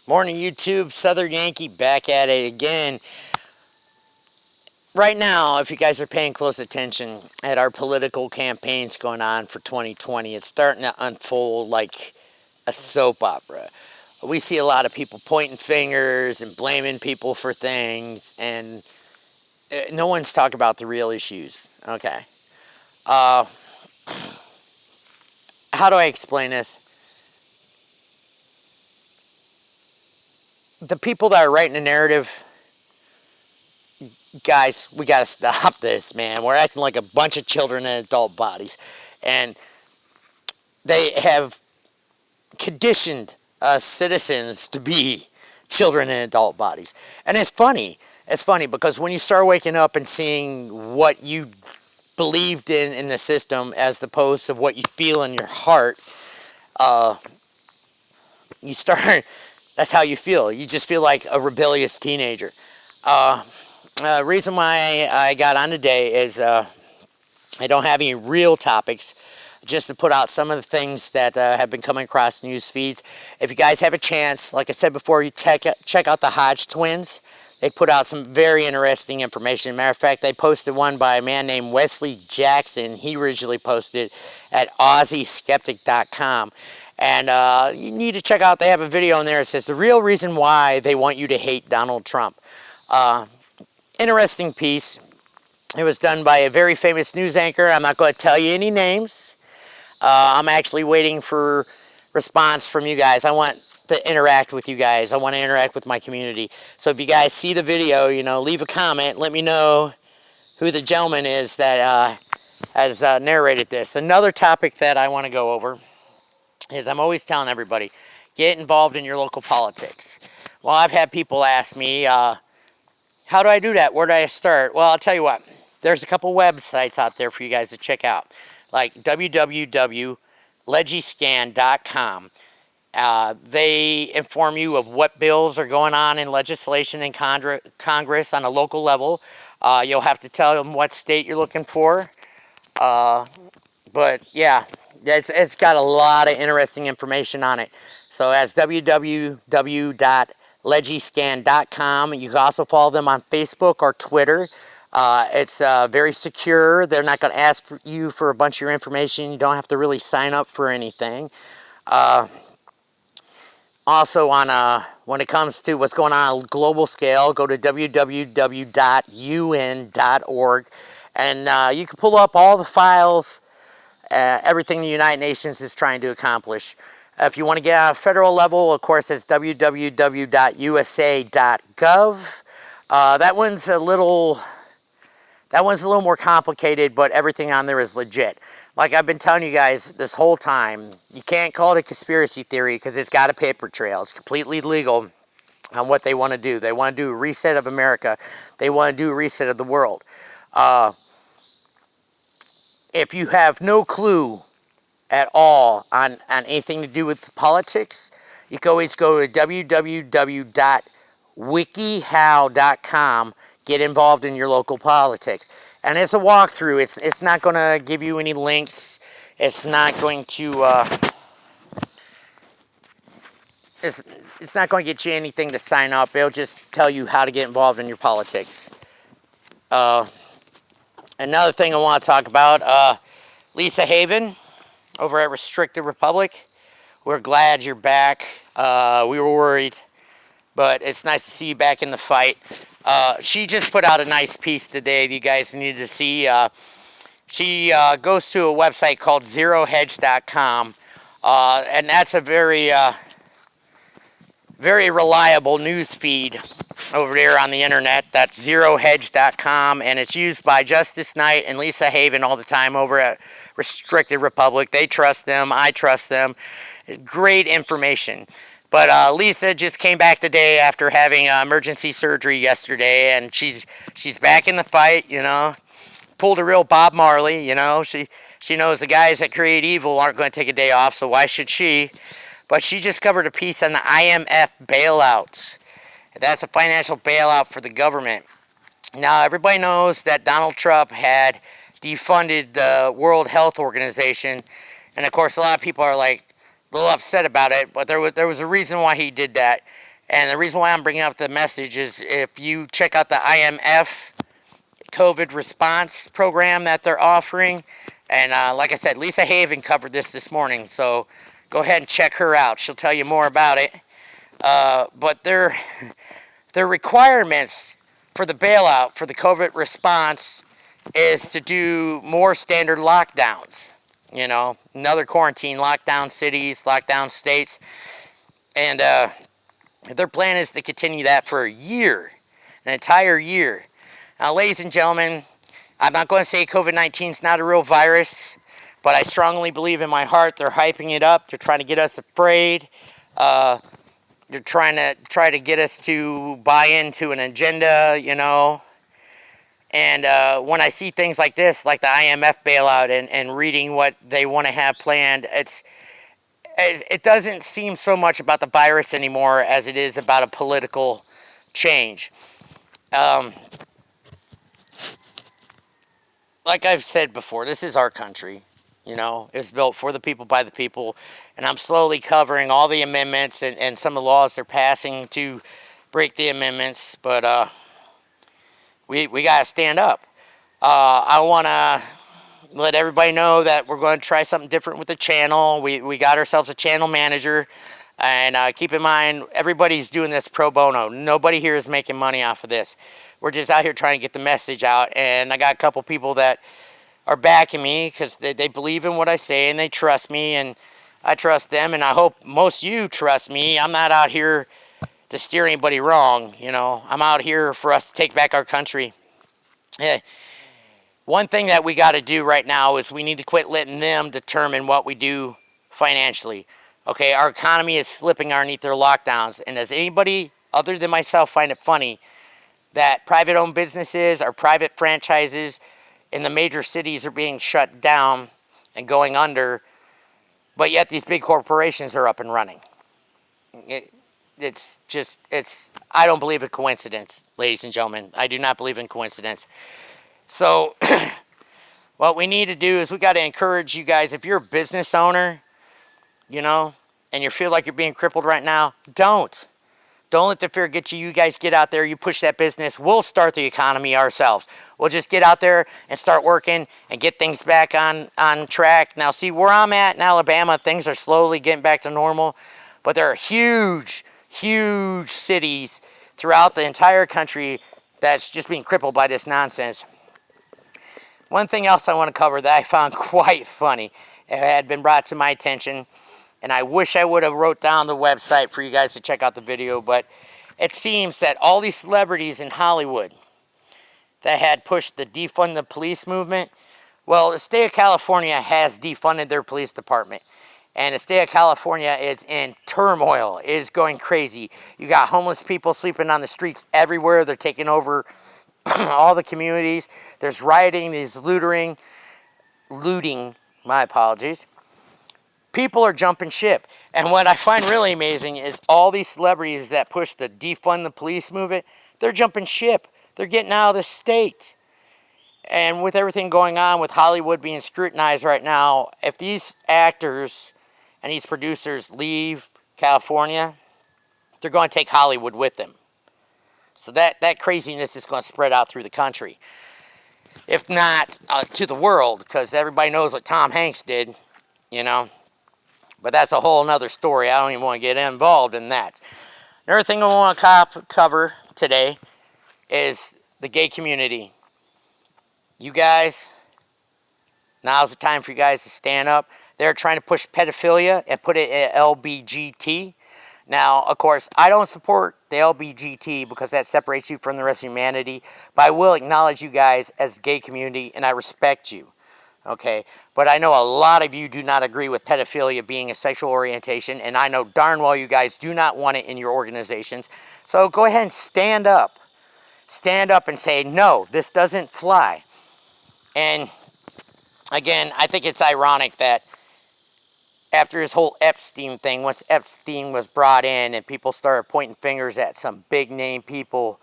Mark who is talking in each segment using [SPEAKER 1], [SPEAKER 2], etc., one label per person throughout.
[SPEAKER 1] Morning, YouTube. Southern Yankee back at it again. Right now, if you guys are paying close attention at our political campaigns going on for 2020, it's starting to unfold like a soap opera. We see a lot of people pointing fingers and blaming people for things, and no one's talking about the real issues. Okay. Uh, how do I explain this? The people that are writing the narrative, guys, we got to stop this, man. We're acting like a bunch of children in adult bodies. And they have conditioned us citizens to be children in adult bodies. And it's funny. It's funny because when you start waking up and seeing what you believed in the system as opposed to what you feel in your heart, you start, that's how you feel. You just feel like a rebellious teenager. Reason why I got on today is I don't have any real topics, just to put out some of the things that have been coming across news feeds. If you guys have a chance, like I said before, you check out the Hodge twins. They put out some very interesting information. Matter of fact, they posted one by a man named Wesley Jackson. He originally posted at AussieSkeptic.com. And you need to check out, they have a video in there that says the real reason why they want you to hate Donald Trump. Interesting piece. It was done by a very famous news anchor. I'm not going to tell you any names. I'm actually waiting for response from you guys. I want to interact with you guys. I want to interact with my community. So if you guys see the video, leave a comment. Let me know who the gentleman is that has narrated this. Another topic that I want to go over is I'm always telling everybody, get involved in your local politics. Well, I've had people ask me, how do I do that? Where do I start? Well, I'll tell you what. There's a couple websites out there for you guys to check out, like www.legiscan.com. They inform you of what bills are going on in legislation in Congress on a local level. You'll have to tell them what state you're looking for. But yeah, it's got a lot of interesting information on it. So that's www.legiscan.com. You can also follow them on Facebook or Twitter. It's very secure. They're not going to ask you for a bunch of your information. You don't have to really sign up for anything. Also, when it comes to what's going on a global scale, go to www.un.org, and you can pull up all the files, everything the United Nations is trying to accomplish. If you want to get on a federal level, of course, it's www.usa.gov. That one's a little more complicated, but everything on there is legit. Like I've been telling you guys this whole time, you can't call it a conspiracy theory because it's got a paper trail. It's completely legal on what they want to do. They want to do a reset of America. They want to do a reset of the world. If you have no clue at all on anything to do with politics, you can always go to www.wikihow.com. Get involved in your local politics. And it's a walkthrough. It's not going to give you any links. It's not going to it's not going to get you anything to sign up. It'll just tell you how to get involved in your politics. Another thing I want to talk about, Lisa Haven over at Restricted Republic. We're glad you're back. We were worried, but it's nice to see you back in the fight. She just put out a nice piece today that you guys need to see. She goes to a website called ZeroHedge.com, and that's a very reliable news feed over there on the internet. That's ZeroHedge.com, and it's used by Justice Knight and Lisa Haven all the time over at Restricted Republic. They trust them. I trust them. Great information. But Lisa just came back today after having emergency surgery yesterday, and she's back in the fight, Pulled a real Bob Marley, She knows the guys that create evil aren't going to take a day off, so why should she? But she just covered a piece on the IMF bailouts. That's a financial bailout for the government. Now, everybody knows that Donald Trump had defunded the World Health Organization, and of course, a lot of people are like, a little upset about it, but there was a reason why he did that. And the reason why I'm bringing up the message is if you check out the IMF COVID response program that they're offering, and like I said, Lisa Haven covered this morning, so go ahead and check her out. She'll tell you more about it. But their requirements for the bailout for the COVID response is to do more standard lockdowns. You know, another quarantine, lockdown cities, lockdown states, and their plan is to continue that for a year, an entire year. Now, ladies and gentlemen, I'm not going to say COVID-19 is not a real virus, but I strongly believe in my heart they're hyping it up. They're trying to get us afraid. They're trying to get us to buy into an agenda, you know. And when I see things like this, like the IMF bailout, and reading what they want to have planned, it doesn't seem so much about the virus anymore as it is about a political change. Like I've said before, this is our country. You know, it's built for the people, by the people. And I'm slowly covering all the amendments and some of the laws they're passing to break the amendments. But we got to stand up. I want to let everybody know that we're going to try something different with the channel. We got ourselves a channel manager. And keep in mind, everybody's doing this pro bono. Nobody here is making money off of this. We're just out here trying to get the message out. And I got a couple people that are backing me because they believe in what I say and they trust me, and I trust them, and I hope most of you trust me. I'm not out here to steer anybody wrong, you know. I'm out here for us to take back our country. Yeah. One thing that we got to do right now is we need to quit letting them determine what we do financially. Okay, our economy is slipping underneath their lockdowns, and does anybody other than myself find it funny that private-owned businesses or private franchises in the major cities are being shut down and going under, but yet these big corporations are up and running? I don't believe in coincidence, ladies and gentlemen. I do not believe in coincidence. So what we need to do is we got to encourage you guys, if you're a business owner, you know, and you feel like you're being crippled right now, don't let the fear get you. You guys get out there, you push that business. We'll start the economy ourselves. We'll just get out there and start working and get things back on track. Now, see, where I'm at in Alabama, things are slowly getting back to normal. But there are huge, huge cities throughout the entire country that's just being crippled by this nonsense. One thing else I want to cover that I found quite funny, it had been brought to my attention, and I wish I would have wrote down the website for you guys to check out the video, but it seems that all these celebrities in Hollywood that had pushed the defund the police movement, well, the state of California has defunded their police department. And the state of California is in turmoil, is going crazy. You got homeless people sleeping on the streets everywhere. They're taking over all the communities. There's rioting, there's looting, my apologies. People are jumping ship. And what I find really amazing is all these celebrities that push the defund the police movement, they're jumping ship. They're getting out of the state. And with everything going on with Hollywood being scrutinized right now, if these actors and these producers leave California, they're going to take Hollywood with them. So that craziness is going to spread out through the country. If not to the world, because everybody knows what Tom Hanks did, you know. But that's a whole nother story. I don't even want to get involved in that. Another thing I want to cover today is the gay community. You guys, now's the time for you guys to stand up. They're trying to push pedophilia and put it at LBGT. Now, of course, I don't support the LBGT because that separates you from the rest of humanity. But I will acknowledge you guys as the gay community, and I respect you. Okay? But I know a lot of you do not agree with pedophilia being a sexual orientation, and I know darn well you guys do not want it in your organizations. So go ahead and stand up. Stand up and say, no, this doesn't fly. And again, I think it's ironic that after this whole Epstein thing, once Epstein was brought in and people started pointing fingers at some big name people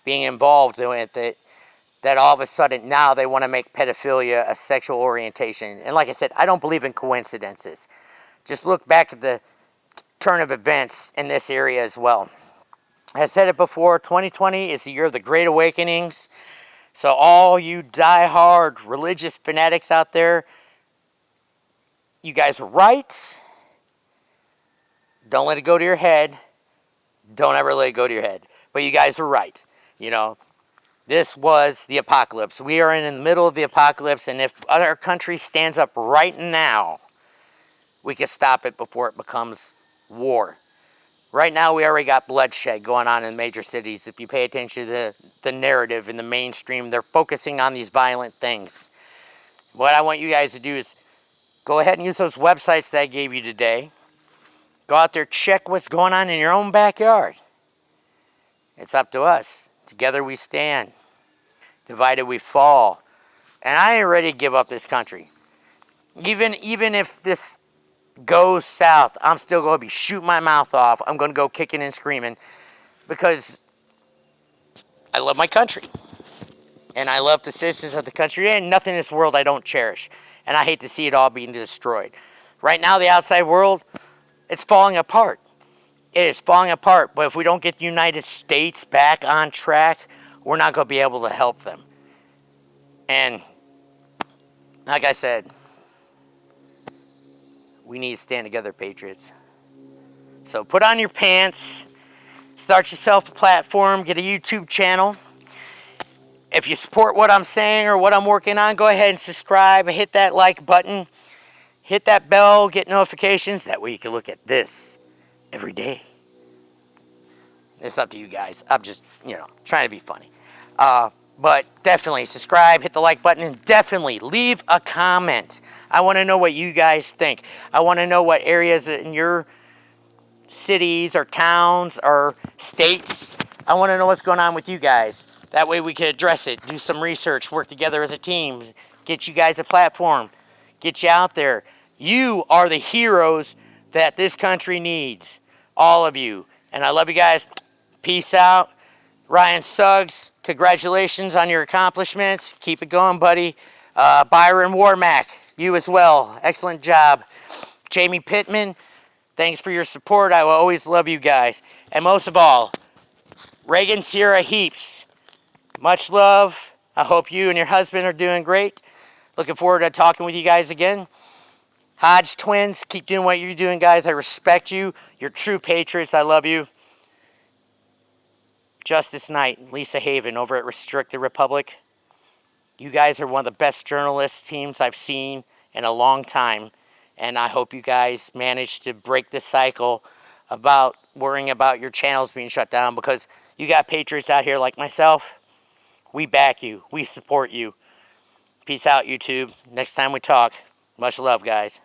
[SPEAKER 1] being involved with it, that all of a sudden now they want to make pedophilia a sexual orientation. And like I said, I don't believe in coincidences. Just look back at the turn of events in this area as well. I said it before, 2020 is the year of the Great Awakenings. So all you die-hard religious fanatics out there, you guys are right. Don't let it go to your head. Don't ever let it go to your head. But you guys are right. You know, this was the apocalypse. We are in the middle of the apocalypse, and if our country stands up right now, we can stop it before it becomes war. Right now, we already got bloodshed going on in major cities. If you pay attention to the narrative in the mainstream, they're focusing on these violent things. What I want you guys to do is go ahead and use those websites that I gave you today. Go out there, check what's going on in your own backyard. It's up to us. Together we stand. Divided we fall. And I ain't ready to give up this country. Even if this goes south, I'm still going to be shooting my mouth off. I'm going to go kicking and screaming because I love my country. And I love the citizens of the country. And nothing in this world I don't cherish. And I hate to see it all being destroyed. Right now, the outside world, it's falling apart. It is falling apart. But if we don't get the United States back on track, we're not going to be able to help them. And like I said, we need to stand together, patriots. So put on your pants, start yourself a platform, get a YouTube channel. If you support what I'm saying or what I'm working on, go ahead and subscribe, hit that like button, hit that bell, get notifications. That way you can look at this every day. It's up to you guys. I'm just, trying to be funny. But definitely subscribe, hit the like button, and definitely leave a comment. I want to know what you guys think. I want to know what areas in your cities or towns or states. I want to know what's going on with you guys. That way we can address it, do some research, work together as a team, get you guys a platform, get you out there. You are the heroes that this country needs. All of you. And I love you guys. Peace out. Ryan Suggs, congratulations on your accomplishments. Keep it going, buddy. Byron Warmack, you as well. Excellent job. Jamie Pittman, thanks for your support. I will always love you guys. And most of all, Reagan Sierra Heaps, much love. I hope you and your husband are doing great. Looking forward to talking with you guys again. Hodge twins, keep doing what you're doing, guys. I respect you. You're true patriots. I love you. Justice Knight, Lisa Haven over at Restricted Republic. You guys are one of the best journalist teams I've seen in a long time. And I hope you guys manage to break the cycle about worrying about your channels being shut down, because you got patriots out here like myself. We back you. We support you. Peace out, YouTube. Next time we talk, much love, guys.